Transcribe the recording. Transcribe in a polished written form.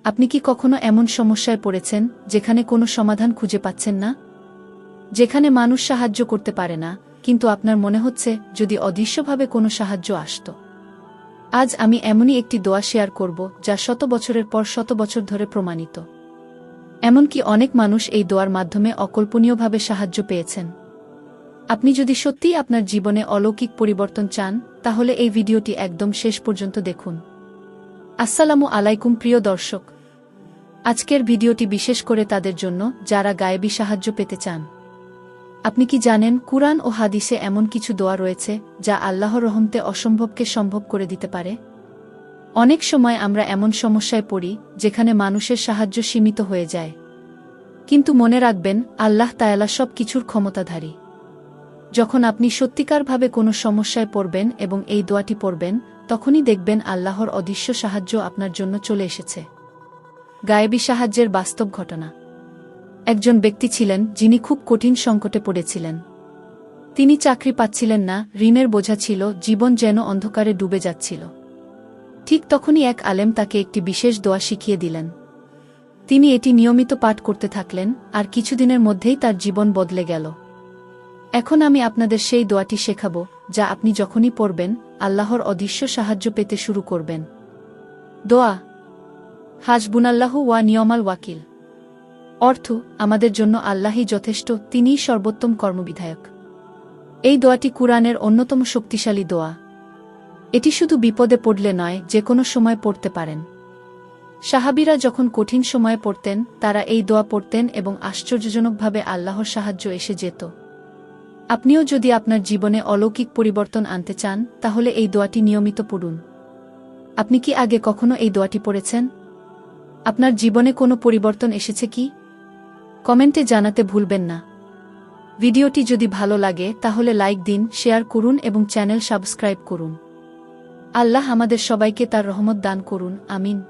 আপনি কি কখনো এমন সমস্যায় পড়েছেন যেখানে কোনো সমাধান খুঁজে পাচ্ছেন না? যেখানে মানুষ সাহায্য করতে পারে না, কিন্তু আপনার মনে হচ্ছে যদি অদৃশ্যভাবে কোনো সাহায্য আসত? আজ আমি এমনই একটি দোয়া শেয়ার করব যা শত বছরের পর শত বছর ধরে প্রমাণিত। এমনকি অনেক মানুষ এই দোয়ার মাধ্যমে অকল্পনীয়ভাবে সাহায্য পেয়েছেন। আপনি যদি সত্যিই আপনার জীবনে অলৌকিক পরিবর্তন চান, তাহলে এই ভিডিওটি একদম শেষ পর্যন্ত দেখুন। আসসালামু আলাইকুম প্রিয় দর্শক। আজকের ভিডিওটি বিশেষ করে তাদের জন্য যারা গায়েবী সাহায্য পেতে চান। আপনি কি জানেন, কুরআন ও হাদিসে এমন কিছু দোয়া রয়েছে যা আল্লাহর রহমতে অসম্ভবকে সম্ভব করে দিতে পারে? অনেক সময় আমরা এমন সমস্যায় পড়ি যেখানে মানুষের সাহায্য সীমিত হয়ে যায়। কিন্তু মনে রাখবেন, আল্লাহ তাআলা সব কিছুর ক্ষমতাধারী। যখন আপনি সত্যিকারভাবে কোনো সমস্যায় পড়বেন এবং এই দোয়াটি পড়বেন, তখনই দেখবেন আল্লাহর অদৃশ্য সাহায্য আপনার জন্য চলে এসেছে। গায়েবী সাহায্যের বাস্তব ঘটনা। একজন ব্যক্তি ছিলেন যিনি খুব কঠিন সংকটে পড়েছিলেন। তিনি চাকরি পাচ্ছিলেন না, ঋণের বোঝা ছিল, জীবন যেন অন্ধকারে ডুবে যাচ্ছিল। ঠিক তখনই এক আলেম তাকে একটি বিশেষ দোয়া শিখিয়ে দিলেন। তিনি এটি নিয়মিত পাঠ করতে থাকলেন, আর কিছুদিনের মধ্যেই তার জীবন বদলে গেল। এখন আমি আপনাদের সেই দোয়াটি শেখাব যা আপনি যখনই পড়বেন, আল্লাহর অদৃশ্য সাহায্য পেতে শুরু করবেন। দোয়া। হাসবুনাল্লাহু ওয়া নিয়মাল ওয়াকিল। অর্থ, আমাদের জন্য আল্লাহই যথেষ্ট, তিনিই সর্বোত্তম কর্মবিধায়ক। এই দোয়াটি কুরআনের অন্যতম শক্তিশালী দোয়া। এটি শুধু বিপদে পড়লে নয়, যে কোনো সময় পড়তে পারেন। সাহাবীরা যখন কঠিন সময়ে পড়তেন, তারা এই দোয়া পড়তেন এবং আশ্চর্যজনকভাবে আল্লাহর সাহায্য এসে যেত। আপনিও যদি আপনার জীবনে অলৌকিক পরিবর্তন আনতে চান, তাহলে এই দোয়াটি নিয়মিত পড়ুন। আপনি কি আগে কখনো এই দোয়াটি পড়েছেন? আপনার জীবনে কোনো পরিবর্তন এসেছে কি? কমেন্টে জানাতে ভুলবেন না। ভিডিওটি যদি ভালো লাগে তাহলে লাইক দিন, শেয়ার করুন এবং চ্যানেল সাবস্ক্রাইব করুন। আল্লাহ আমাদের সবাইকে তার রহমত দান করুন। আমিন।